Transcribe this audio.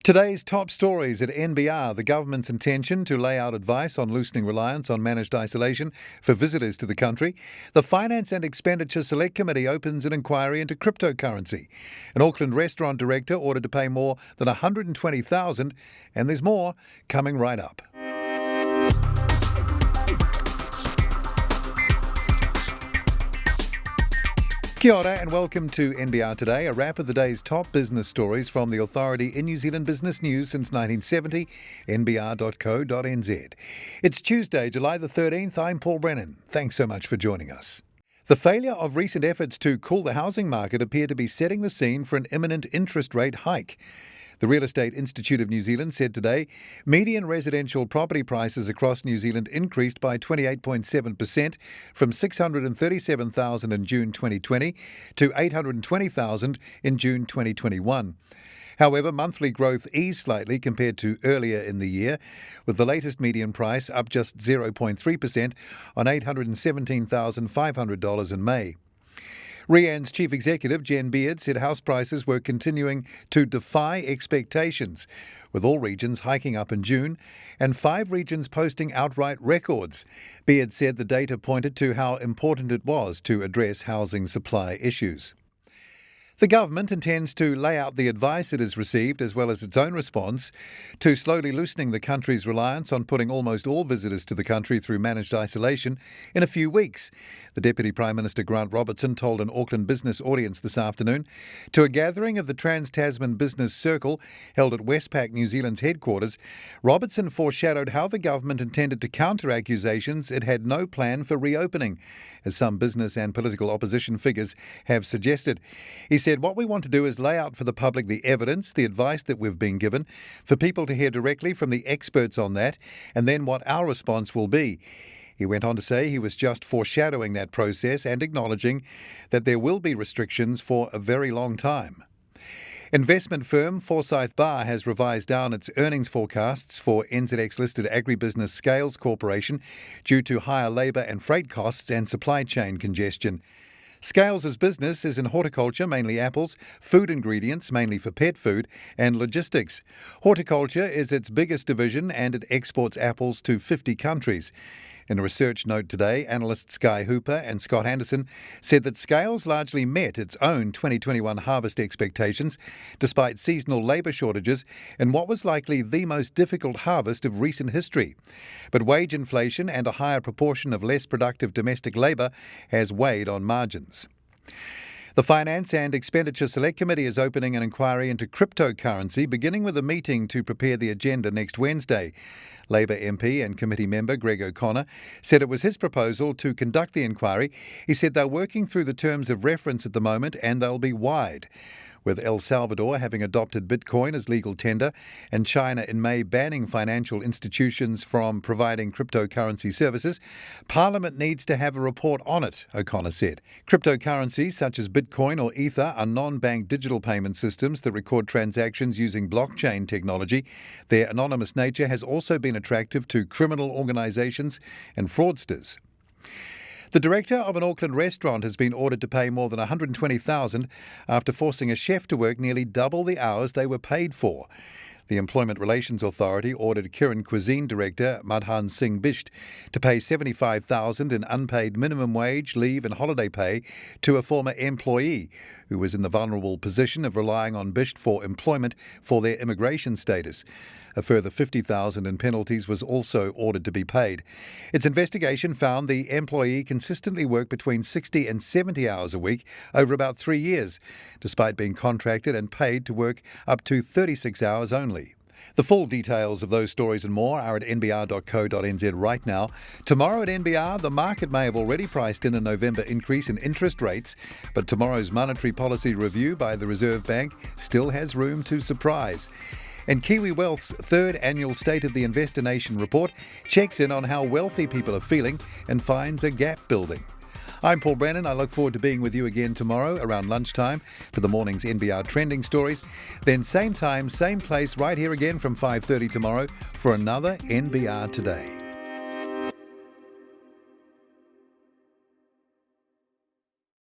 Today's top stories at NBR: the government's intention to lay out advice on loosening reliance on managed isolation for visitors to the country. The Finance and Expenditure Select Committee opens an inquiry into cryptocurrency. An Auckland restaurant director ordered to pay more than $120,000, and there's more coming right up. Kia ora and welcome to NBR Today, a wrap of the day's top business stories from the authority in New Zealand business news since 1970, nbr.co.nz. It's Tuesday, July the 13th. I'm Paul Brennan. Thanks so much for joining us. The failure of recent efforts to cool the housing market appear to be setting the scene for an imminent interest rate hike. The Real Estate Institute of New Zealand said today median residential property prices across New Zealand increased by 28.7% from $637,000 in June 2020 to $820,000 in June 2021. However, monthly growth eased slightly compared to earlier in the year, with the latest median price up just 0.3% on $817,500 in May. Rianne's chief executive, Jen Beard, said house prices were continuing to defy expectations, with all regions hiking up in June and 5 regions posting outright records. Beard said the data pointed to how important it was to address housing supply issues. The government intends to lay out the advice it has received, as well as its own response, to slowly loosening the country's reliance on putting almost all visitors to the country through managed isolation in a few weeks. The Deputy Prime Minister Grant Robertson told an Auckland business audience this afternoon to a gathering of the Trans-Tasman Business Circle held at Westpac, New Zealand's headquarters. Robertson foreshadowed how the government intended to counter accusations it had no plan for reopening, as some business and political opposition figures have suggested. He said, "What we want to do is lay out for the public the evidence, the advice that we've been given, for people to hear directly from the experts on that, and then what our response will be." He went on to say he was just foreshadowing that process and acknowledging that there will be restrictions for a very long time. Investment firm Forsyth Barr has revised down its earnings forecasts for NZX-listed agribusiness Scales Corporation due to higher labour and freight costs and supply chain congestion. Scales' business is in horticulture, mainly apples, food ingredients, mainly for pet food, and logistics. Horticulture is its biggest division and it exports apples to 50 countries. In a research note today, analysts Guy Hooper and Scott Anderson said that Scales largely met its own 2021 harvest expectations, despite seasonal labour shortages and what was likely the most difficult harvest of recent history. But wage inflation and a higher proportion of less productive domestic labour has weighed on margins. The Finance and Expenditure Select Committee is opening an inquiry into cryptocurrency, beginning with a meeting to prepare the agenda next Wednesday. Labour MP and committee member Greg O'Connor said it was his proposal to conduct the inquiry. He said they're working through the terms of reference at the moment and they'll be wide. With El Salvador having adopted Bitcoin as legal tender and China in May banning financial institutions from providing cryptocurrency services, Parliament needs to have a report on it, O'Connor said. Cryptocurrencies such as Bitcoin or Ether are non-bank digital payment systems that record transactions using blockchain technology. Their anonymous nature has also been attractive to criminal organisations and fraudsters. The director of an Auckland restaurant has been ordered to pay more than $120,000 after forcing a chef to work nearly double the hours they were paid for. The Employment Relations Authority ordered Kirin Cuisine director Madhan Singh Bisht to pay $75,000 in unpaid minimum wage, leave and holiday pay to a former employee who was in the vulnerable position of relying on Bisht for employment for their immigration status. A further $50,000 in penalties was also ordered to be paid. Its investigation found the employee consistently worked between 60 and 70 hours a week over about 3 years, despite being contracted and paid to work up to 36 hours only. The full details of those stories and more are at nbr.co.nz right now. Tomorrow at NBR, the market may have already priced in a November increase in interest rates, but tomorrow's monetary policy review by the Reserve Bank still has room to surprise. And Kiwi Wealth's third annual State of the Investor Nation report checks in on how wealthy people are feeling and finds a gap building. I'm Paul Brennan. I look forward to being with you again tomorrow around lunchtime for the morning's NBR trending stories. Then same time, same place, right here again from 5:30 tomorrow for another NBR Today.